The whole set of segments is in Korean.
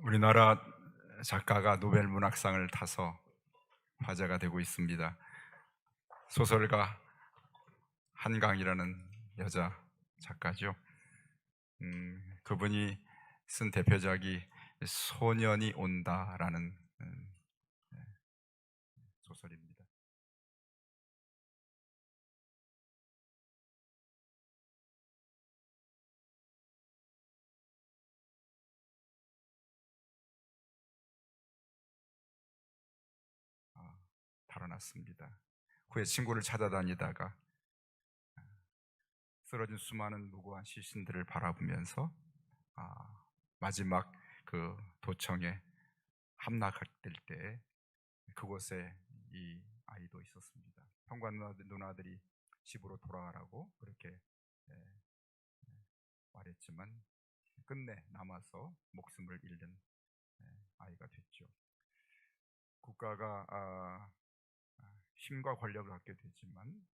우리나라 작가가 노벨 문학상을 타서 화제가 되고 있습니다. 소설가 한강이라는 여자 작가죠. 그분이 쓴 대표작이 소년이 온다라는 네, 소설입니다. 아, 달아났습니다. 후에 친구를 찾아다니다가 쓰러진 수많은 무고한 시신들을 바라보면서 마지막 그 도청에 함락될 때 그곳에 이 아이도 있었습니다. 현관 누나들이 집으로 돌아가라고 그렇게 예, 말했지만 끝내 남아서 목숨을 잃는 아이가 됐죠. 국가가 힘과 권력을 갖게 되지만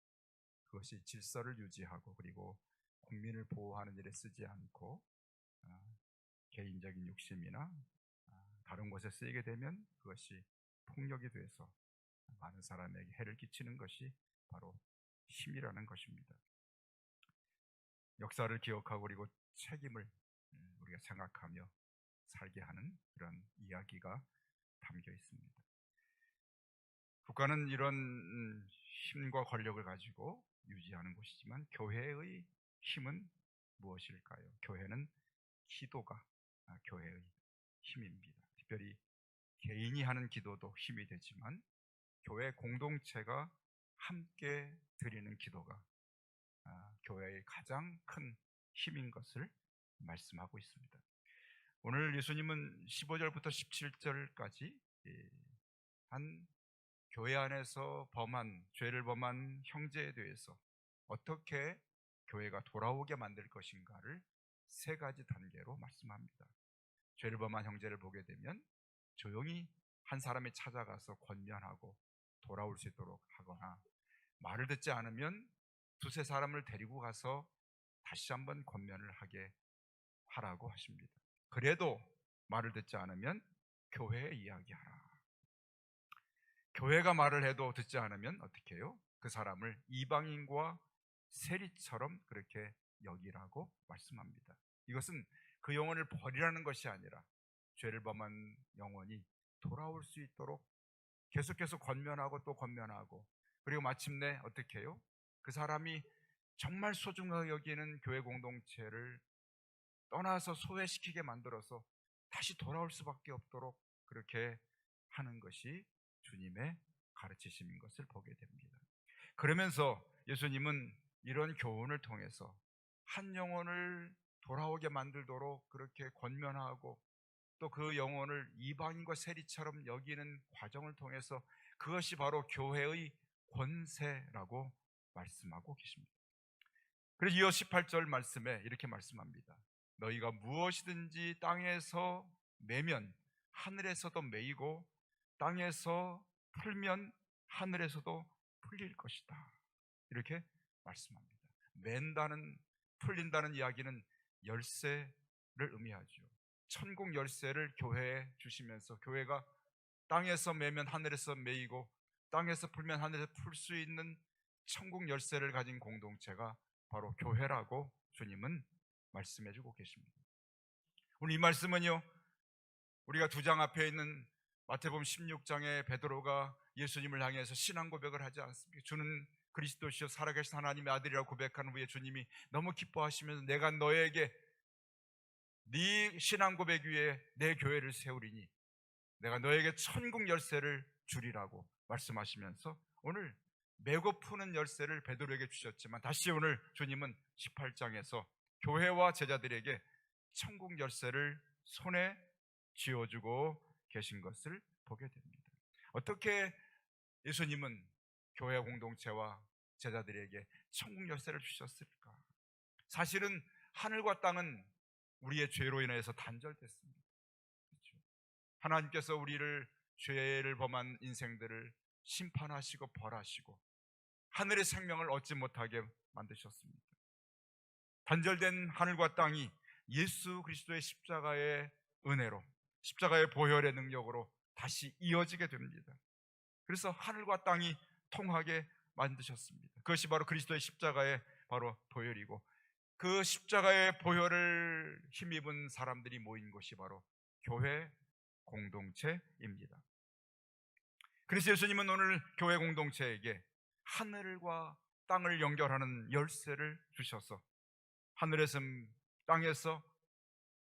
그것이 질서를 유지하고 그리고 국민을 보호하는 일에 쓰지 않고 아, 개인적인 욕심이나 다른 곳에 쓰이게 되면 그것이 폭력이 돼서 많은 사람에게 해를 끼치는 것이 바로 힘이라는 것입니다. 역사를 기억하고 그리고 책임을 우리가 생각하며 살게 하는 그런 이야기가 담겨 있습니다. 국가는 이런 힘과 권력을 가지고 유지하는 곳이지만 교회의 힘은 무엇일까요? 교회는 기도가 교회의 힘입니다. 특별히 개인이 하는 기도도 힘이 되지만 교회 공동체가 함께 드리는 기도가 교회의 가장 큰 힘인 것을 말씀하고 있습니다. 오늘 예수님은 15절부터 17절까지 한 교회 안에서 죄를 범한 형제에 대해서 어떻게 교회가 돌아오게 만들 것인가를 세 가지 단계로 말씀합니다. 죄를 범한 형제를 보게 되면 조용히 한 사람이 찾아가서 권면하고 돌아올 수 있도록 하거나, 말을 듣지 않으면 두세 사람을 데리고 가서 다시 한번 권면을 하게 하라고 하십니다. 그래도 말을 듣지 않으면 교회에 이야기하라. 교회가 말을 해도 듣지 않으면 어떻게 해요? 그 사람을 이방인과 세리처럼 그렇게 여기라고 말씀합니다. 이것은 그 영혼을 버리라는 것이 아니라 죄를 범한 영혼이 돌아올 수 있도록 계속해서 권면하고 또 권면하고, 그리고 마침내 어떻게 해요? 그 사람이 정말 소중하게 여기는 교회 공동체를 떠나서 소외시키게 만들어서 다시 돌아올 수밖에 없도록 그렇게 하는 것이 주님의 가르치심인 것을 보게 됩니다. 그러면서 예수님은 이런 교훈을 통해서 한 영혼을 돌아오게 만들도록 그렇게 권면하고 또 그 영혼을 이방인과 세리처럼 여기는 과정을 통해서 그것이 바로 교회의 권세라고 말씀하고 계십니다. 그래서 이어 18절 말씀에 이렇게 말씀합니다. 너희가 무엇이든지 땅에서 매면 하늘에서도 매이고 땅에서 풀면 하늘에서도 풀릴 것이다. 이렇게 말씀합니다. 맨다는, 풀린다는 이야기는 열쇠를 의미하죠. 천국 열쇠를 교회에 주시면서 교회가 땅에서 매면 하늘에서 매이고 땅에서 풀면 하늘에서 풀 수 있는 천국 열쇠를 가진 공동체가 바로 교회라고 주님은 말씀해주고 계십니다. 오늘 이 말씀은요, 우리가 두 장 앞에 있는 마태복음 16장에 베드로가 예수님을 향해서 신앙 고백을 하지 않습니까? 주는 그리스도시요 살아계신 하나님의 아들이라고 고백한 후에 주님이 너무 기뻐하시면서 내가 너에게 네 신앙 고백 위에 내 교회를 세우리니 내가 너에게 천국 열쇠를 주리라고 말씀하시면서 오늘 메고 푸는 열쇠를 베드로에게 주셨지만 다시 오늘 주님은 18장에서 교회와 제자들에게 천국 열쇠를 손에 쥐어주고 계신 것을 보게 됩니다. 어떻게 예수님은 교회 공동체와 제자들에게 천국 열쇠를 주셨을까? 사실은 하늘과 땅은 우리의 죄로 인해서 단절됐습니다. 그렇죠? 하나님께서 우리를 죄를 범한 인생들을 심판하시고 벌하시고 하늘의 생명을 얻지 못하게 만드셨습니다. 단절된 하늘과 땅이 예수 그리스도의 십자가의 은혜로 십자가의 보혈의 능력으로 다시 이어지게 됩니다. 그래서 하늘과 땅이 통하게 만드셨습니다. 그것이 바로 그리스도의 십자가의 바로 보혈이고, 그 십자가의 보혈을 힘입은 사람들이 모인 곳이 바로 교회 공동체입니다. 그래서 예수님은 오늘 교회 공동체에게 하늘과 땅을 연결하는 열쇠를 주셔서 하늘에서 땅에서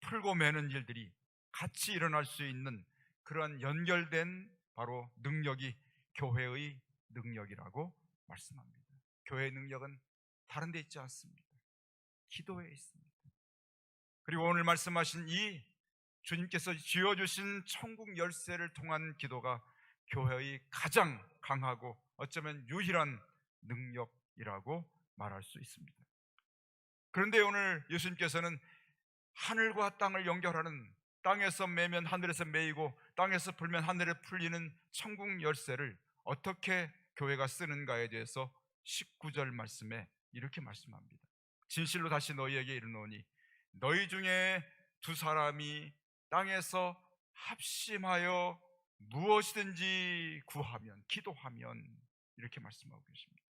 풀고 매는 일들이 같이 일어날 수 있는 그런 연결된 바로 능력이 교회의 능력이라고 말씀합니다. 교회의 능력은 다른 데 있지 않습니다. 기도에 있습니다. 그리고 오늘 말씀하신 이 주님께서 쥐어주신 천국 열쇠를 통한 기도가 교회의 가장 강하고 어쩌면 유일한 능력이라고 말할 수 있습니다. 그런데 오늘 예수님께서는 하늘과 땅을 연결하는, 땅에서 매면 하늘에서 매이고 땅에서 풀면 하늘에 풀리는 천국 열쇠를 어떻게 교회가 쓰는가에 대해서 19절 말씀에 이렇게 말씀합니다. 진실로 다시 너희에게 이르노니 너희 중에 두 사람이 땅에서 합심하여 무엇이든지 구하면, 기도하면, 이렇게 말씀하고 계십니다.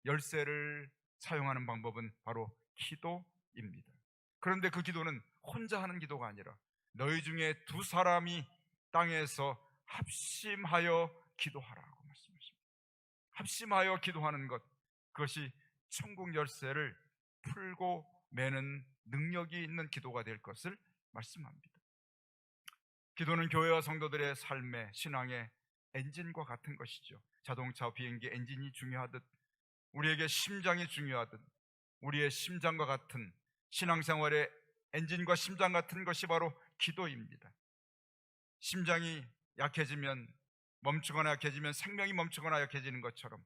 열쇠를 사용하는 방법은 바로 기도입니다. 그런데 그 기도는 혼자 하는 기도가 아니라 너희 중에 두 사람이 땅에서 합심하여 기도하라고 말씀하십니다. 합심하여 기도하는 것, 그것이 천국 열쇠를 풀고 매는 능력이 있는 기도가 될 것을 말씀합니다. 기도는 교회와 성도들의 삶의, 신앙의 엔진과 같은 것이죠. 자동차, 비행기 엔진이 중요하듯 우리에게 심장이 중요하듯 우리의 심장과 같은, 신앙생활의 엔진과 심장 같은 것이 바로 기도입니다. 심장이 약해지면, 멈추거나 약해지면 생명이 멈추거나 약해지는 것처럼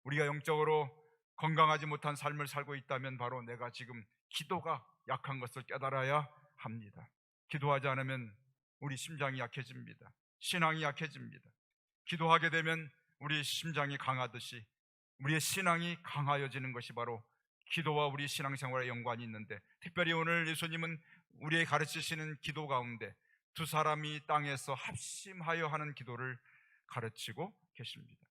우리가 영적으로 건강하지 못한 삶을 살고 있다면 바로 내가 지금 기도가 약한 것을 깨달아야 합니다. 기도하지 않으면 우리 심장이 약해집니다. 신앙이 약해집니다. 기도하게 되면 우리 심장이 강하듯이 우리의 신앙이 강하여지는 것이 바로 기도와 우리 신앙생활에 연관이 있는데, 특별히 오늘 예수님은 우리의 가르치시는 기도 가운데 두 사람이 땅에서 합심하여 하는 기도를 가르치고 계십니다.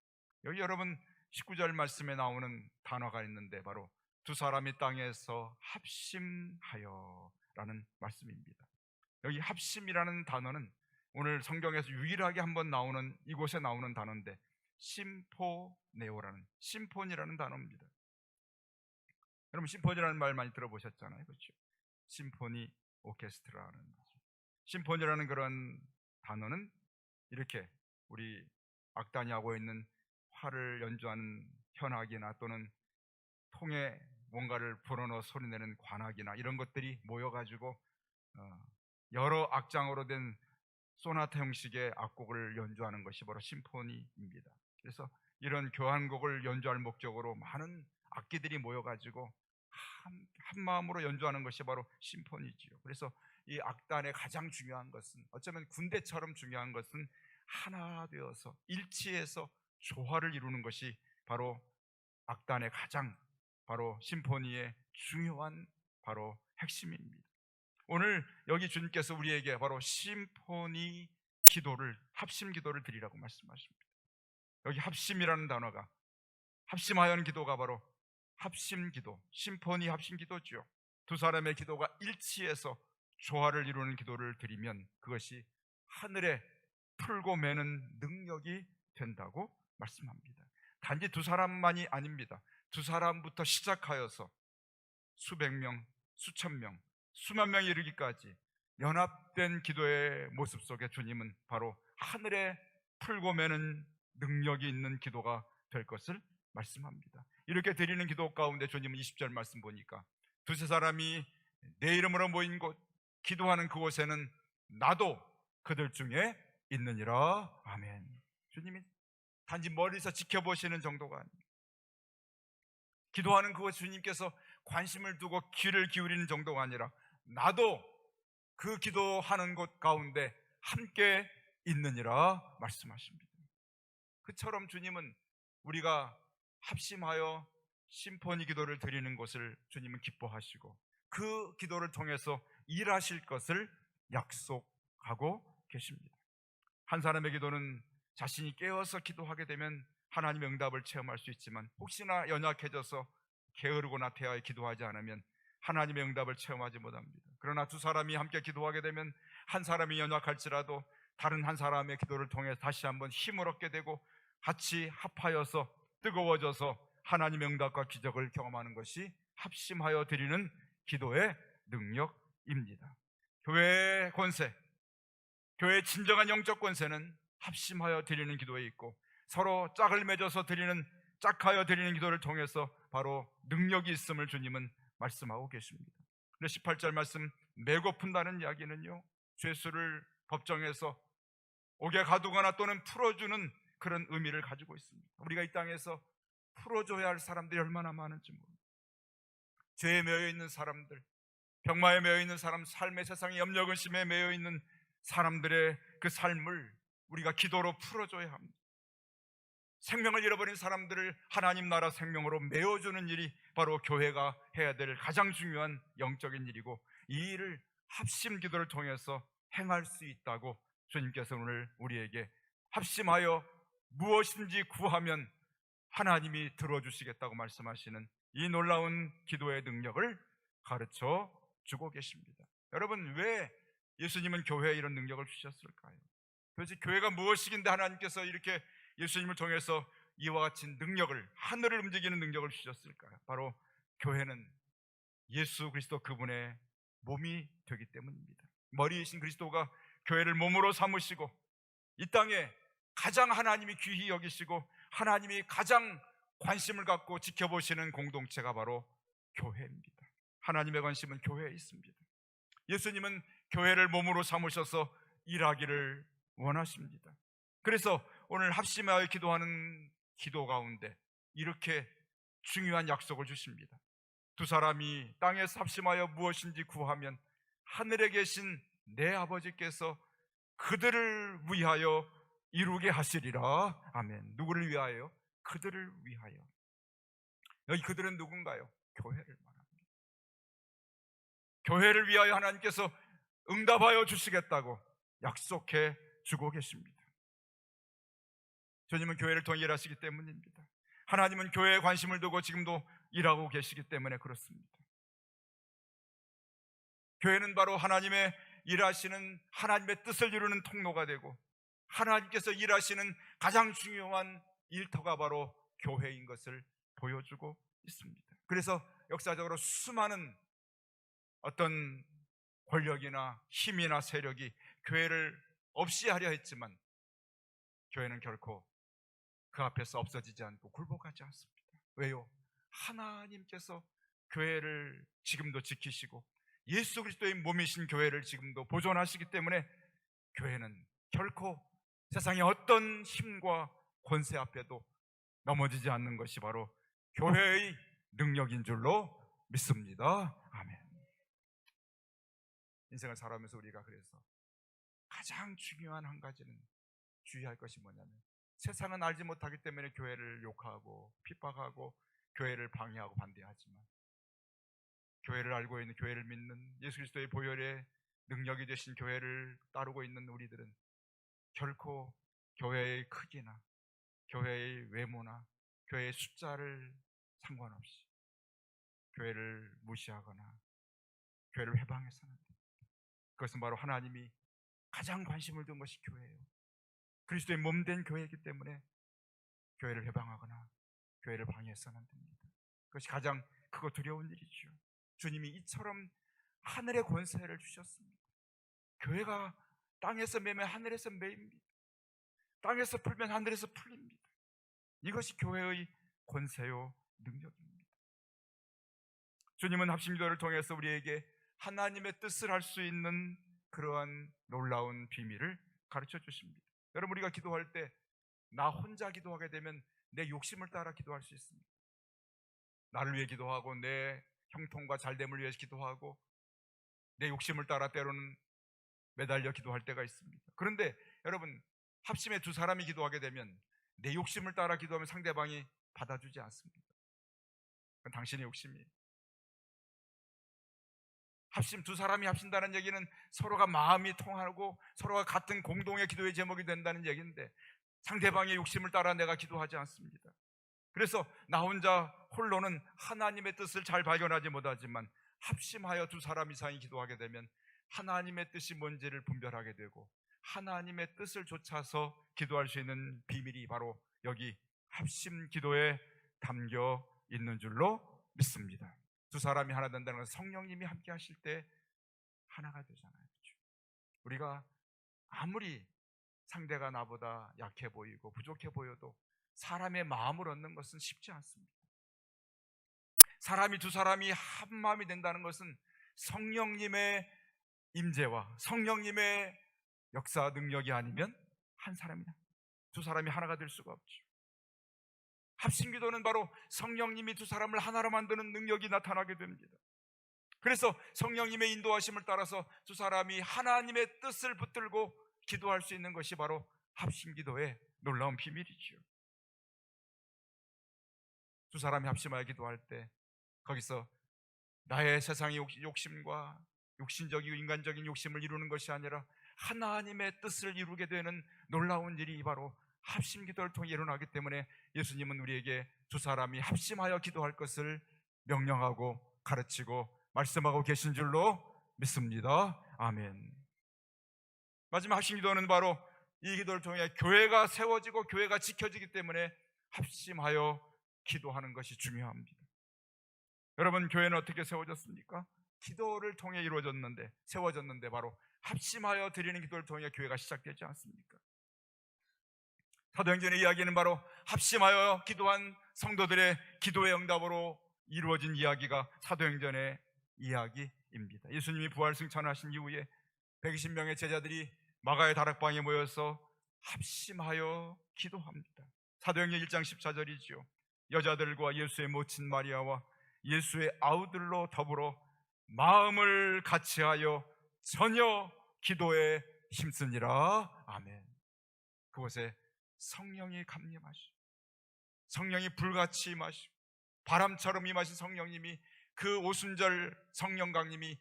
여기 여러분 19절 말씀에 나오는 단어가 있는데 바로 두 사람이 땅에서 합심하여 라는 말씀입니다. 여기 합심이라는 단어는 오늘 성경에서 유일하게 한번 나오는, 이곳에 나오는 단어인데 심포네오라는, 심포니라는 단어입니다. 여러분 심포니라는 말 많이 들어보셨잖아요, 그렇죠? 심포니 오케스트라는 거죠. 심포니라는 그런 단어는 이렇게 우리 악단이 하고 있는 활을 연주하는 현악이나 또는 통에 뭔가를 불어넣어 소리내는 관악이나 이런 것들이 모여가지고 여러 악장으로 된 소나타 형식의 악곡을 연주하는 것이 바로 심포니입니다. 그래서 이런 교향곡을 연주할 목적으로 많은 악기들이 모여가지고 한 마음으로 연주하는 것이 바로 심포니지요. 그래서 이 악단의 가장 중요한 것은, 어쩌면 군대처럼 중요한 것은 하나 되어서 일치해서 조화를 이루는 것이 바로 악단의 가장, 바로 심포니의 중요한 바로 핵심입니다. 오늘 여기 주님께서 우리에게 바로 심포니 기도를, 합심 기도를 드리라고 말씀하십니다. 여기 합심이라는 단어가, 합심하여는 기도가 바로 합심 기도, 심포니 합심 기도죠. 두 사람의 기도가 일치해서 조화를 이루는 기도를 드리면 그것이 하늘에 풀고 매는 능력이 된다고 말씀합니다. 단지 두 사람만이 아닙니다. 두 사람부터 시작하여서 수백 명, 수천 명, 수만 명이 이르기까지 연합된 기도의 모습 속에 주님은 바로 하늘에 풀고 매는 능력이 있는 기도가 될 것을 말씀합니다. 이렇게 드리는 기도 가운데 주님은 20절 말씀 보니까 두세 사람이 내 이름으로 모인 곳, 기도하는 그곳에는 나도 그들 중에 있느니라. 아멘. 주님이 단지 멀리서 지켜보시는 정도가 아닙니다. 기도하는 그곳 주님께서 관심을 두고 귀를 기울이는 정도가 아니라 나도 그 기도하는 곳 가운데 함께 있느니라 말씀하십니다. 그처럼 주님은 우리가 합심하여 심포니 기도를 드리는 것을 주님은 기뻐하시고 그 기도를 통해서 일하실 것을 약속하고 계십니다. 한 사람의 기도는 자신이 깨어서 기도하게 되면 하나님의 응답을 체험할 수 있지만, 혹시나 연약해져서 게으르거나 태하여 기도하지 않으면 하나님의 응답을 체험하지 못합니다. 그러나 두 사람이 함께 기도하게 되면 한 사람이 연약할지라도 다른 한 사람의 기도를 통해 다시 한번 힘을 얻게 되고, 같이 합하여서 뜨거워져서 하나님의 응답과 기적을 경험하는 것이 합심하여 드리는 기도의 능력입니다. 교회의 권세, 교회의 진정한 영적 권세는 합심하여 드리는 기도에 있고, 서로 짝을 맺어서 드리는, 짝하여 드리는 기도를 통해서 바로 능력이 있음을 주님은 말씀하고 계십니다. 18절 말씀, 메고 푼다는 이야기는요, 죄수를 법정에서 옥에 가두거나 또는 풀어주는 그런 의미를 가지고 있습니다. 우리가 이 땅에서 풀어줘야 할 사람들이 얼마나 많은지 모릅니다. 죄에 매여 있는 사람들, 병마에 매여 있는 사람, 삶의 세상에 염려근심에 매여 있는 사람들의 그 삶을 우리가 기도로 풀어줘야 합니다. 생명을 잃어버린 사람들을 하나님 나라 생명으로 메워주는 일이 바로 교회가 해야 될 가장 중요한 영적인 일이고, 이 일을 합심 기도를 통해서 행할 수 있다고 주님께서 오늘 우리에게 합심하여 무엇인지 구하면 하나님이 들어주시겠다고 말씀하시는 이 놀라운 기도의 능력을 가르쳐 주고 계십니다. 여러분, 왜 예수님은 교회에 이런 능력을 주셨을까요? 도대체 교회가 무엇이긴데 하나님께서 이렇게 예수님을 통해서 이와 같은 능력을, 하늘을 움직이는 능력을 주셨을까요? 바로 교회는 예수 그리스도 그분의 몸이 되기 때문입니다. 머리이신 그리스도가 교회를 몸으로 삼으시고, 이 땅에 가장 하나님이 귀히 여기시고 하나님이 가장 관심을 갖고 지켜보시는 공동체가 바로 교회입니다. 하나님의 관심은 교회에 있습니다. 예수님은 교회를 몸으로 삼으셔서 일하기를 원하십니다. 그래서 오늘 합심하여 기도하는 기도 가운데 이렇게 중요한 약속을 주십니다. 두 사람이 땅에서 합심하여 무엇인지 구하면 하늘에 계신 내 아버지께서 그들을 위하여 이루게 하시리라. 아멘. 누구를 위하여? 그들을 위하여. 여기 그들은 누군가요? 교회를 말합니다. 교회를 위하여 하나님께서 응답하여 주시겠다고 약속해 주고 계십니다. 주님은 교회를 통해 일하시기 때문입니다. 하나님은 교회에 관심을 두고 지금도 일하고 계시기 때문에 그렇습니다. 교회는 바로 하나님의 일하시는, 하나님의 뜻을 이루는 통로가 되고, 하나님께서 일하시는 가장 중요한 일터가 바로 교회인 것을 보여주고 있습니다. 그래서 역사적으로 수많은 어떤 권력이나 힘이나 세력이 교회를 없이 하려 했지만, 교회는 결코 그 앞에서 없어지지 않고 굴복하지 않습니다. 왜요? 하나님께서 교회를 지금도 지키시고 예수 그리스도의 몸이신 교회를 지금도 보존하시기 때문에 교회는 결코 세상의 어떤 힘과 권세 앞에도 넘어지지 않는 것이 바로 교회의 능력인 줄로 믿습니다. 아멘. 인생을 살아가면서 우리가 그래서 가장 중요한 한 가지는 주의할 것이 뭐냐면, 세상은 알지 못하기 때문에 교회를 욕하고 핍박하고 교회를 방해하고 반대하지만, 교회를 알고 있는, 교회를 믿는, 예수 그리스도의 보혈의 능력이 되신 교회를 따르고 있는 우리들은 결코 교회의 크기나 교회의 외모나 교회의 숫자를 상관없이 교회를 무시하거나 교회를 해방해서는 안 됩니다. 그것은 바로 하나님이 가장 관심을 둔 것이 교회예요. 그리스도의 몸된 교회이기 때문에 교회를 해방하거나 교회를 방해해서는 안 됩니다. 그것이 가장 크고 두려운 일이죠. 주님이 이처럼 하늘의 권세를 주셨습니다. 교회가 땅에서 매면 하늘에서 매입니다. 땅에서 풀면 하늘에서 풀립니다. 이것이 교회의 권세요 능력입니다. 주님은 합심기도를 통해서 우리에게 하나님의 뜻을 할 수 있는 그러한 놀라운 비밀을 가르쳐 주십니다. 여러분, 우리가 기도할 때 나 혼자 기도하게 되면 내 욕심을 따라 기도할 수 있습니다. 나를 위해 기도하고 내 형통과 잘됨을 위해서 기도하고 내 욕심을 따라 때로는 매달려 기도할 때가 있습니다. 그런데 여러분, 합심의 두 사람이 기도하게 되면 내 욕심을 따라 기도하면 상대방이 받아주지 않습니다. 그건 당신의 욕심이에요. 두 사람이 합신다는 얘기는 서로가 마음이 통하고 서로가 같은 공동의 기도의 제목이 된다는 얘기인데, 상대방의 욕심을 따라 내가 기도하지 않습니다. 그래서 나 혼자 홀로는 하나님의 뜻을 잘 발견하지 못하지만 합심하여 두 사람 이상이 기도하게 되면 하나님의 뜻이 뭔지를 분별하게 되고 하나님의 뜻을 좇아서 기도할 수 있는 비밀이 바로 여기 합심 기도에 담겨 있는 줄로 믿습니다. 두 사람이 하나 된다는 것은 성령님이 함께 하실 때 하나가 되잖아요. 그렇죠? 우리가 아무리 상대가 나보다 약해 보이고 부족해 보여도 사람의 마음을 얻는 것은 쉽지 않습니다. 두 사람이 한 마음이 된다는 것은 성령님의 임재와 성령님의 역사 능력이 아니면 두 사람이 하나가 될 수가 없죠. 합심기도는 바로 성령님이 두 사람을 하나로 만드는 능력이 나타나게 됩니다. 그래서 성령님의 인도하심을 따라서 두 사람이 하나님의 뜻을 붙들고 기도할 수 있는 것이 바로 합심기도의 놀라운 비밀이죠. 두 사람이 합심하여 기도할 때 거기서 나의 세상의 욕심과 육신적이고 인간적인 욕심을 이루는 것이 아니라 하나님의 뜻을 이루게 되는 놀라운 일이 바로 합심기도를 통해 일어나기 때문에 예수님은 우리에게 두 사람이 합심하여 기도할 것을 명령하고 가르치고 말씀하고 계신 줄로 믿습니다. 아멘. 마지막 합심기도는 바로 이 기도를 통해 교회가 세워지고 교회가 지켜지기 때문에 합심하여 기도하는 것이 중요합니다. 여러분, 교회는 어떻게 세워졌습니까? 기도를 통해 세워졌는데 바로 합심하여 드리는 기도를 통해 교회가 시작되지 않습니까? 사도행전의 이야기는 바로 합심하여 기도한 성도들의 기도의 응답으로 이루어진 이야기가 사도행전의 이야기입니다. 예수님이 부활 승천하신 이후에 120명의 제자들이 마가의 다락방에 모여서 합심하여 기도합니다. 사도행전 1장 14절이지요. 여자들과 예수의 모친 마리아와 예수의 아우들로 더불어 마음을 같이하여 전혀 기도에 힘쓰니라. 아멘. 그곳에 성령이 감림하시고 성령이 불같이 임하시고 바람처럼 임하신 성령님이 그 오순절 성령 강림이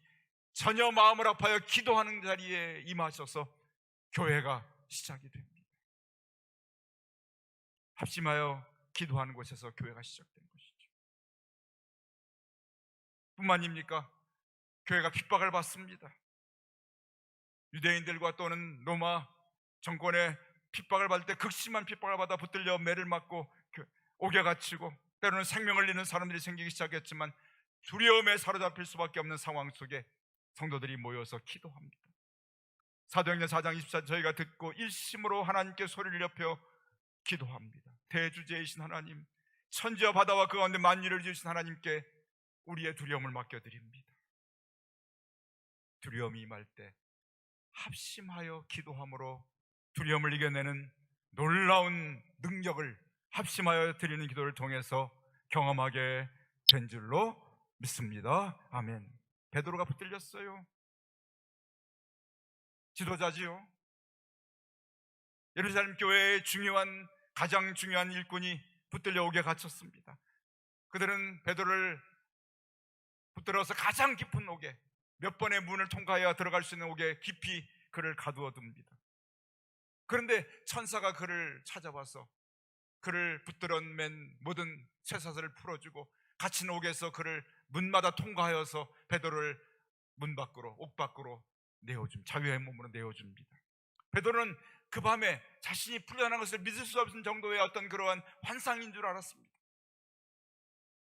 전혀 마음을 아파여 기도하는 자리에 임하셔서 교회가 시작이 됩니다. 합심하여 기도하는 곳에서 교회가 시작된 것이죠. 뿐만입니까? 교회가 핍박을 받습니다. 유대인들과 또는 로마 정권의 핍박을 받을 때 극심한 핍박을 받아 붙들려 매를 맞고 옥에 갇히고 때로는 생명을 잃는 사람들이 생기기 시작했지만 두려움에 사로잡힐 수밖에 없는 상황 속에 성도들이 모여서 기도합니다. 사도행전 4장 24절 저희가 듣고 일심으로 하나님께 소리를 높여 기도합니다. 대주제이신 하나님, 천지와 바다와 그 가운데 만유를 지으신 하나님께 우리의 두려움을 맡겨드립니다. 두려움이 임할 때 합심하여 기도함으로 두려움을 이겨내는 놀라운 능력을 합심하여 드리는 기도를 통해서 경험하게 된 줄로 믿습니다. 아멘. 베드로가 붙들렸어요. 지도자지요. 예루살렘 교회의 가장 중요한 일꾼이 붙들려 옥에 갇혔습니다. 그들은 베드로를 붙들어서 가장 깊은 옥에, 몇 번의 문을 통과해야 들어갈 수 있는 옥에 깊이 그를 가두어 둡니다. 그런데 천사가 그를 찾아와서 그를 붙들어 맨 모든 쇠사슬을 풀어주고 갇힌 옥에서 그를 문마다 통과하여서 베드로를 옥 밖으로 자유의 몸으로 내어줍니다. 베드로는 그 밤에 자신이 풀려난 것을 믿을 수 없는 정도의 어떤 그러한 환상인 줄 알았습니다.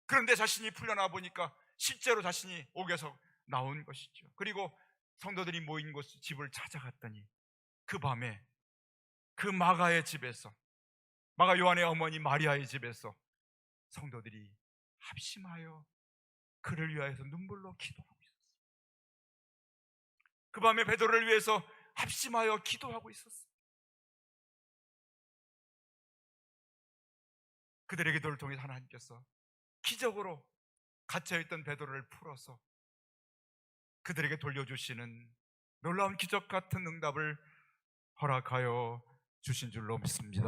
그런데 자신이 풀려나 보니까 실제로 자신이 옥에서 나온 것이죠. 그리고 성도들이 모인 집을 찾아갔더니 그 밤에 그 마가의 집에서, 마가 요한의 어머니 마리아의 집에서 성도들이 합심하여 그를 위하여서 눈물로 기도하고 있었어요. 그 밤에 베드로를 위해서 합심하여 기도하고 있었어요. 그들의 기도를 통해 하나님께서 기적으로 갇혀있던 베드로를 풀어서 그들에게 돌려주시는 놀라운 기적 같은 응답을 허락하여 주신 줄로 믿습니다.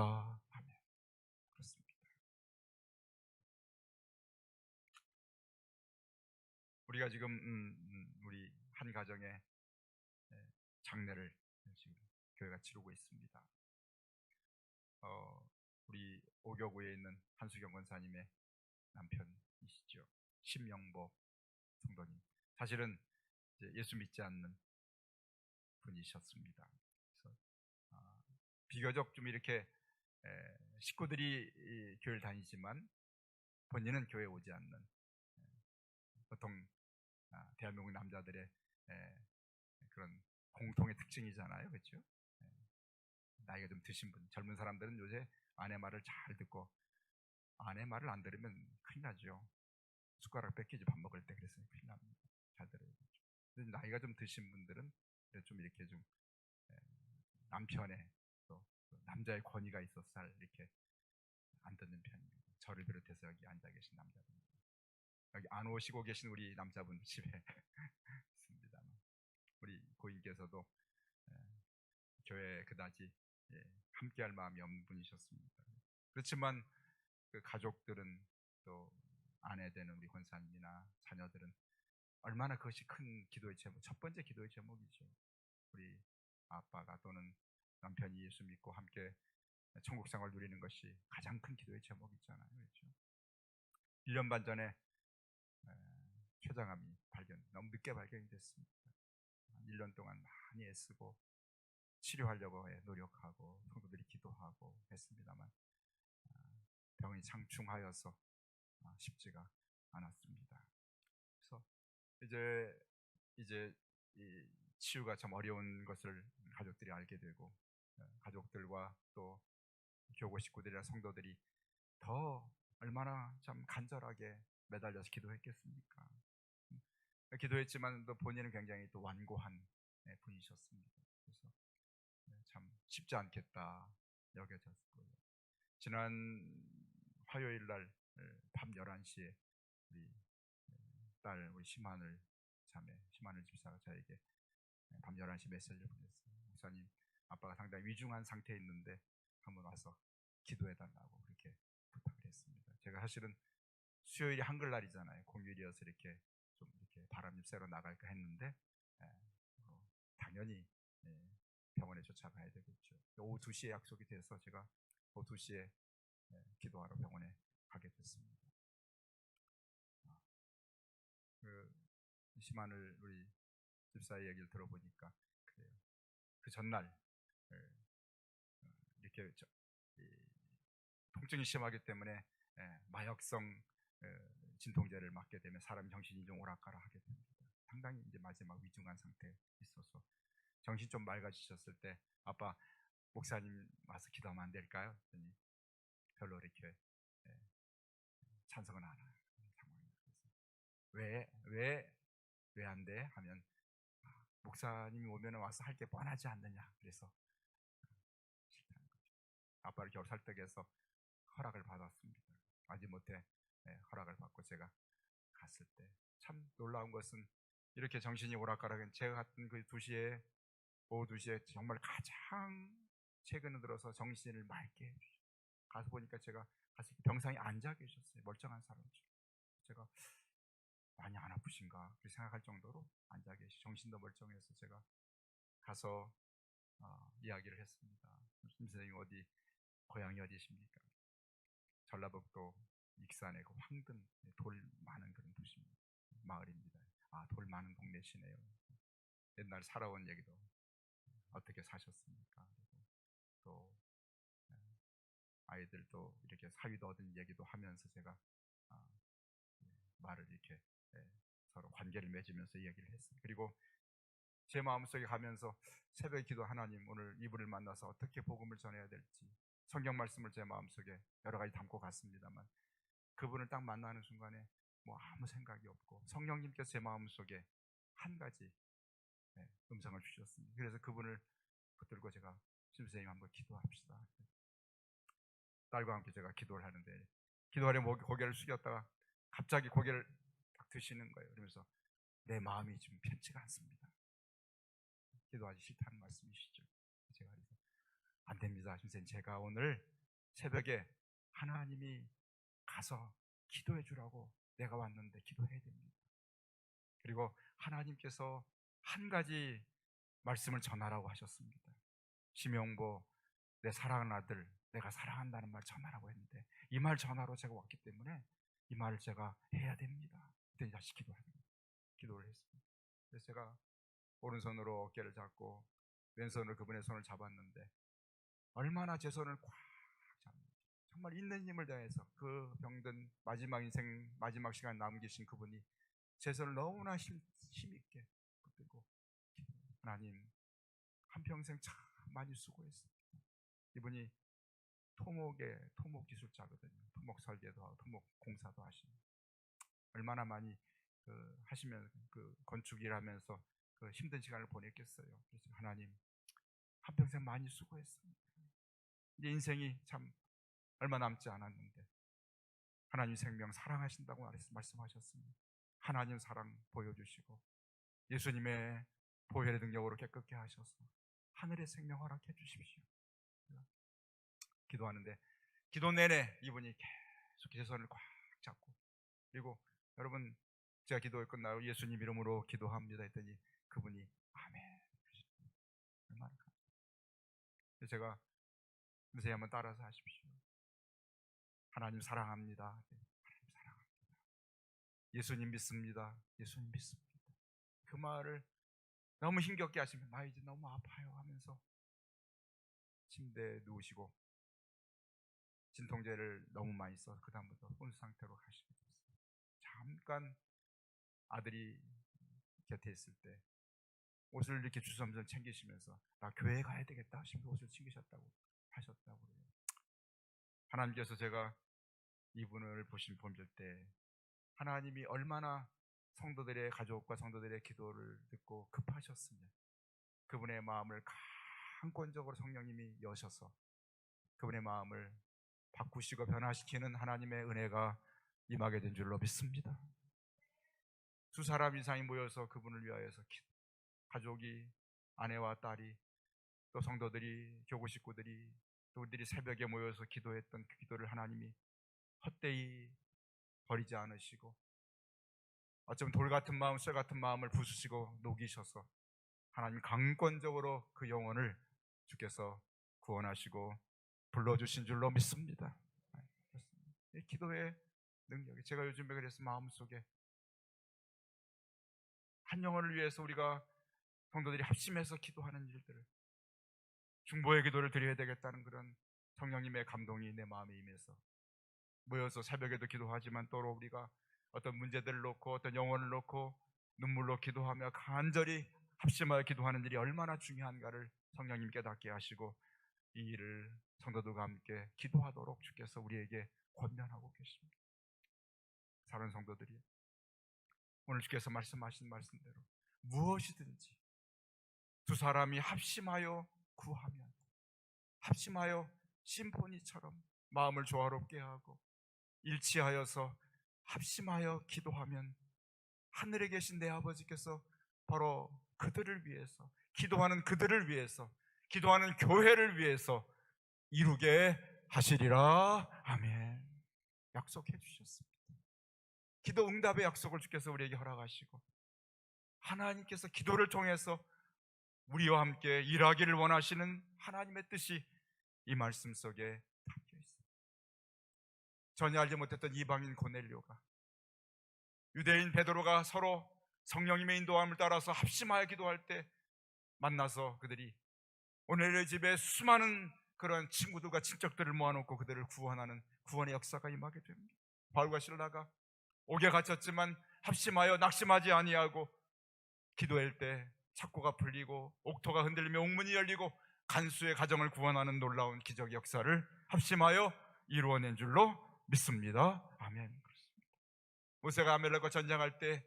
아멘. 그렇습니다. 우리가 지금 우리 한 한 가정의 장례를 지금 교회가 치르고 있습니다. 우리 오교구에 있는 한수경 권사님의 남편이시죠. 심영보 성도님. 사실은 예수 믿지 않는 분이셨습니다. 그래서 비교적 좀 이렇게 식구들이 교회를 다니지만 본인은 교회에 오지 않는, 보통 대한민국 남자들의 그런 공통의 특징이잖아요. 그렇죠? 나이가 좀 드신 분, 젊은 사람들은 요새 아내 말을 잘 듣고, 아내 말을 안 들으면 큰일 나죠. 숟가락 뺏기지, 밥 먹을 때. 그래서 큰일 납니다. 잘 들어야죠. 나이가 좀 드신 분들은 좀 이렇게 좀 남편의 또 남자의 권위가 있어서 잘 이렇게 안 듣는 편입니다. 저를 비롯해서 여기 앉아 계신 남자분, 여기 안 오시고 계신 우리 남자분 집에 있습니다. 우리 고인께서도 교회 그다지 함께할 마음이 없는 분이셨습니다. 그렇지만 그 가족들은, 또 아내 되는 우리 권사님이나 자녀들은 얼마나 그것이 큰 기도의 제목, 첫 번째 기도의 제목이죠. 우리 아빠가 또는 남편이 예수 믿고 함께 천국 생활 누리는 것이 가장 큰 기도의 제목이잖아요. 그렇죠? 1년 반 전에 췌장암이 너무 늦게 발견이 됐습니다. 1년 동안 많이 애쓰고 치료하려고 노력하고 성도들이 기도하고 했습니다만 병이 상충하여서 쉽지가 않았습니다. 그래서 이제 이 치유가 참 어려운 것을 가족들이 알게 되고, 가족들과 또 교구 식구들이나 성도들이 더 얼마나 참 간절하게 매달려서 기도했겠습니까? 기도했지만 또 본인은 굉장히 또 완고한 분이셨습니다. 그래서 참 쉽지 않겠다 여겨졌고요. 지난 화요일 날 밤 11시에 우리 딸, 우리 심하늘 자매, 심하늘 집사가 저에게 밤 11시 메시지를 보냈어요. 목사님, 아빠가 상당히 위중한 상태에 있는데 한번 와서 기도해달라고 그렇게 부탁을 했습니다. 제가 사실은 수요일이 한글날이잖아요. 공휴일이어서 이렇게 좀 이렇게 바람이 쐬러 나갈까 했는데 당연히 병원에 쫓아가야 되겠죠. 오후 2시에 약속이 돼서 제가 오후 2시에 기도하러 병원에 가게 됐습니다. 그 심하늘 우리 집사의 얘기를 들어보니까 그래요. 그 전날 이렇게 통증이 심하기 때문에 마약성 진통제를 맞게 되면 사람 정신이 좀 오락가락하게 됩니다. 상당히 이제 마지막 위중한 상태에 있어서 정신 좀 맑아지셨을 때 아빠, 목사님 와서 기도하면 안 될까요? 그랬더니 별로 이렇게 찬성은 안 하는 상황입니다. 왜 안 돼? 하면 목사님이 오면 와서 할 게 뻔하지 않느냐. 그래서 싫다는 거죠. 아빠를 겨우 설득해서 허락을 받았습니다. 마지못해 허락을 받고 제가 갔을 때 참 놀라운 것은, 이렇게 정신이 오락가락한 제가 갔던 그 2시에, 오후 2시에 정말 가장 최근에 들어서 정신을 맑게 해주셨어요. 가서 보니까 제가 갔을 때 병상에 앉아 계셨어요. 멀쩡한 사람처럼. 제가 많이 안 아프신가 그렇게 생각할 정도로 앉아 계시, 정신도 멀쩡해서 제가 가서 이야기를 했습니다. 선생님 어디 고향이 어디십니까? 전라북도 익산에 그 황든, 돌 많은 그런 도시입니다. 마을입니다. 돌 많은 동네시네요. 옛날 살아온 얘기도, 어떻게 사셨습니까? 또 아이들도 이렇게 사위도 얻은 얘기도 하면서 제가 말을 이렇게 서로 관계를 맺으면서 얘기를 했습니다. 그리고 제 마음속에 가면서 새벽 기도, 하나님 오늘 이분을 만나서 어떻게 복음을 전해야 될지 성경 말씀을 제 마음속에 여러 가지 담고 갔습니다만, 그분을 딱 만나는 순간에 뭐 아무 생각이 없고 성령님께서 제 마음속에 한 가지 음성을 주셨습니다. 그래서 그분을 붙들고 제가 선생님 한번 기도합시다. 딸과 함께 제가 기도를 하는데, 기도하려면 고개를 숙였다가 갑자기 고개를 딱 드시는 거예요. 그러면서 내 마음이 지금 편치가 않습니다. 기도하기 싫다는 말씀이시죠. 제가 그래서 안 됩니다, 선생님. 제가 오늘 새벽에 하나님이 가서 기도해 주라고 내가 왔는데 기도해야 됩니다. 그리고 하나님께서 한 가지 말씀을 전하라고 하셨습니다. 심영보, 내 사랑하는 아들, 내가 사랑한다는 말 전하라고 했는데 이 말 전하러 제가 왔기 때문에 이 말을 제가 해야 됩니다. 그때 다시 기도를 했습니다. 그래서 제가 오른손으로 어깨를 잡고 왼손으로 그분의 손을 잡았는데 얼마나 제 손을 꽉 잡는지, 정말 있는 힘을 다해서 그 병든 마지막 인생 마지막 시간 남기신 그분이 제 손을 너무나 힘있게 붙들고, 하나님 한평생 참 많이 수고했습니다. 이분이 토목 기술자거든요. 토목 설계도 하고 토목 공사도 하시는, 얼마나 많이 하시면 건축 일하면서 힘든 시간을 보냈겠어요. 그래서 하나님 한평생 많이 수고했습니다. 이제 인생이 참 얼마 남지 않았는데 하나님 생명 사랑하신다고 말씀하셨습니다. 하나님 사랑 보여주시고 예수님의 보혈의 능력으로 깨끗게 하셔서 하늘의 생명 허락해 주십시오. 기도하는데 기도 내내 이분이 계속 제 손을 꽉 잡고, 그리고 여러분 제가 기도 끝나고 예수님 이름으로 기도합니다 했더니 그분이 아멘. 얼마나 제가 선생님 한번 따라서 하십시오. 하나님 사랑합니다. 하나님 사랑합니다. 예수님 믿습니다. 예수님 믿습니다. 그 말을 너무 힘겹게 하시면 나 이제 너무 아파요 하면서 침대에 누우시고 진통제를 너무 많이 써서 그 다음부터 혼수 상태로 가시게 됐어요. 잠깐 아들이 곁에 있을 때 옷을 이렇게 주섬주섬 챙기시면서 나 교회 가야 되겠다 하시면서 옷을 챙기셨다고 하셨다고 그래요. 하나님께서 제가 이분을 보실 때 하나님이 얼마나 성도들의 가족과 성도들의 기도를 듣고 급하셨으면 그분의 마음을 강권적으로 성령님이 여셔서 그분의 마음을 바꾸시고 변화시키는 하나님의 은혜가 임하게 된 줄로 믿습니다. 두 사람 이상이 모여서 그분을 위하여서 가족이, 아내와 딸이, 또 성도들이, 교구 식구들이, 또 우리들이 새벽에 모여서 기도했던 그 기도를 하나님이 헛되이 버리지 않으시고 어쩌면 돌 같은 마음, 쇠 같은 마음을 부수시고 녹이셔서 하나님 강권적으로 그 영혼을 주께서 구원하시고 불러주신 줄로 믿습니다. 이 기도의 능력이, 제가 요즘에 그래서 마음속에 한 영혼을 위해서 우리가 성도들이 합심해서 기도하는 일들을, 중보의 기도를 드려야 되겠다는 그런 성령님의 감동이 내 마음에 임해서 모여서 새벽에도 기도하지만 또 우리가 어떤 문제들을 놓고 어떤 영혼을 놓고 눈물로 기도하며 간절히 합심하여 기도하는 일이 얼마나 중요한가를 성령님 깨닫게 하시고 이 일을 성도들과 함께 기도하도록 주께서 우리에게 권면하고 계십니다. 사랑하는 성도들이, 오늘 주께서 말씀하신 말씀대로 무엇이든지 두 사람이 합심하여 구하면, 합심하여 심포니처럼 마음을 조화롭게 하고 일치하여서 합심하여 기도하면 하늘에 계신 내 아버지께서 바로 그들을 위해서, 기도하는 그들을 위해서, 기도하는 교회를 위해서 이루게 하시리라. 아멘. 약속해 주셨습니다. 기도 응답의 약속을 주께서 우리에게 허락하시고 하나님께서 기도를 통해서 우리와 함께 일하기를 원하시는 하나님의 뜻이 이 말씀 속에 담겨 있습니다. 전혀 알지 못했던 이방인 고넬료가, 유대인 베드로가 서로 성령님의 인도함을 따라서 합심하여 기도할 때 만나서 그들이 오늘의 집에 수많은 그런 친구들과 친척들을 모아놓고 그들을 구원하는 구원의 역사가 임하게 됩니다. 바울과 실라가 옥에 갇혔지만 합심하여 낙심하지 아니하고 기도할 때 착고가 풀리고 옥토가 흔들리며 옥문이 열리고 간수의 가정을 구원하는 놀라운 기적 역사를 합심하여 이루어낸 줄로 믿습니다. 아멘. 그렇습니다. 모세가 아말렉과 전쟁할 때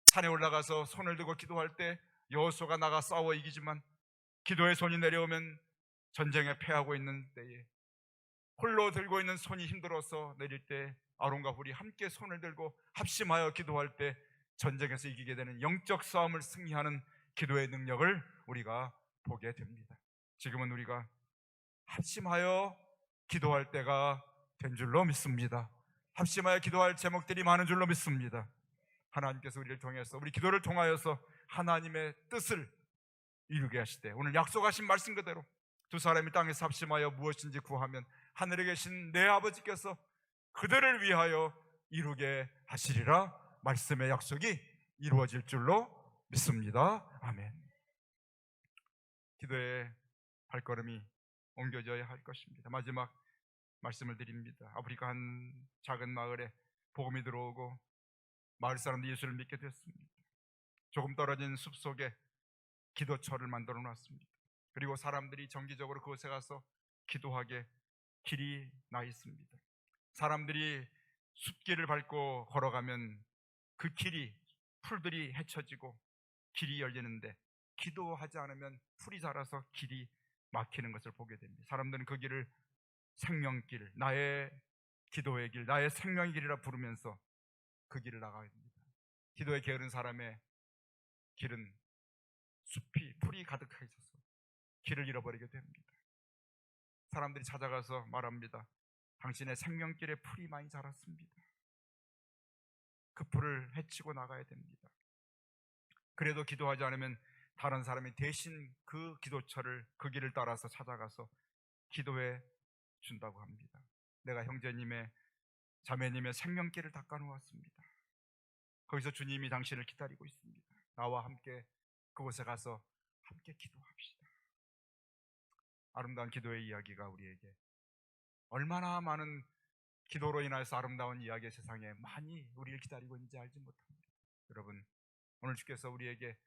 산에 올라가서 손을 들고 기도할 때 여호수아가 나가 싸워 이기지만 기도의 손이 내려오면 전쟁에 패하고 있는 때에 홀로 들고 있는 손이 힘들어서 내릴 때 아론과 훌이 함께 손을 들고 합심하여 기도할 때 전쟁에서 이기게 되는 영적 싸움을 승리하는 기도의 능력을 우리가 보게 됩니다. 지금은 우리가 합심하여 기도할 때가 된 줄로 믿습니다. 합심하여 기도할 제목들이 많은 줄로 믿습니다. 하나님께서 우리를 통해서, 우리 기도를 통하여서 하나님의 뜻을 이루게 하시되, 오늘 약속하신 말씀 그대로 두 사람이 땅에서 합심하여 무엇인지 구하면 하늘에 계신 내 아버지께서 그들을 위하여 이루게 하시리라. 말씀의 약속이 이루어질 줄로 믿습니다. 아멘. 기도의 발걸음이 옮겨져야 할 것입니다. 마지막 말씀을 드립니다. 아프리카 한 작은 마을에 복음이 들어오고 마을 사람들이 예수를 믿게 됐습니다. 조금 떨어진 숲속에 기도처를 만들어 놨습니다. 그리고 사람들이 정기적으로 그곳에 가서 기도하게 길이 나 있습니다. 사람들이 숲길을 밟고 걸어가면 그 길이 풀들이 헤쳐지고 길이 열리는데, 기도하지 않으면 풀이 자라서 길이 막히는 것을 보게 됩니다. 사람들은 그 길을 생명길, 나의 기도의 길, 나의 생명의 길이라 부르면서 그 길을 나가게 됩니다. 기도에 게으른 사람의 길은 숲이 풀이 가득하게 있어서 길을 잃어버리게 됩니다. 사람들이 찾아가서 말합니다. 당신의 생명길에 풀이 많이 자랐습니다. 그 풀을 헤치고 나가야 됩니다. 그래도 기도하지 않으면 다른 사람이 대신 그 기도처를, 그 길을 따라서 찾아가서 기도해 준다고 합니다. 내가 형제님의, 자매님의 생명길을 닦아 놓았습니다. 거기서 주님이 당신을 기다리고 있습니다. 나와 함께 그곳에 가서 함께 기도합시다. 아름다운 기도의 이야기가 우리에게 얼마나 많은 기도로 인해서 아름다운 이야기의 세상에 많이 우리를 기다리고 있는지 알지 못합니다. 여러분, 오늘 주께서 우리에게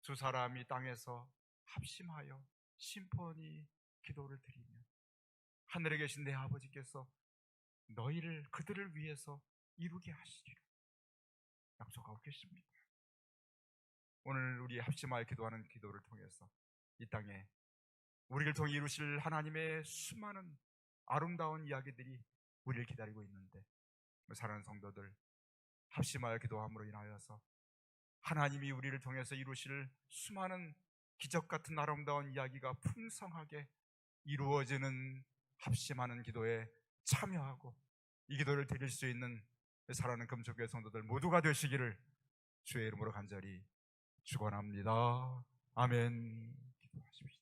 두 사람이 땅에서 합심하여 심포니 기도를 드리면 하늘에 계신 내 아버지께서 너희를, 그들을 위해서 이루게 하시리라 약속하고 계십니다. 오늘 우리 합심하여 기도하는 기도를 통해서 이 땅에 우리를 통해 이루실 하나님의 수많은 아름다운 이야기들이 우리를 기다리고 있는데, 사랑하는 성도들, 합심하여 기도함으로 인하여서 하나님이 우리를 통해서 이루실 수많은 기적 같은 아름다운 이야기가 풍성하게 이루어지는 합심하는 기도에 참여하고 이 기도를 드릴 수 있는 사랑하는 금초교회 성도들 모두가 되시기를 주의 이름으로 간절히 축원합니다. 아멘. 기도하십시오.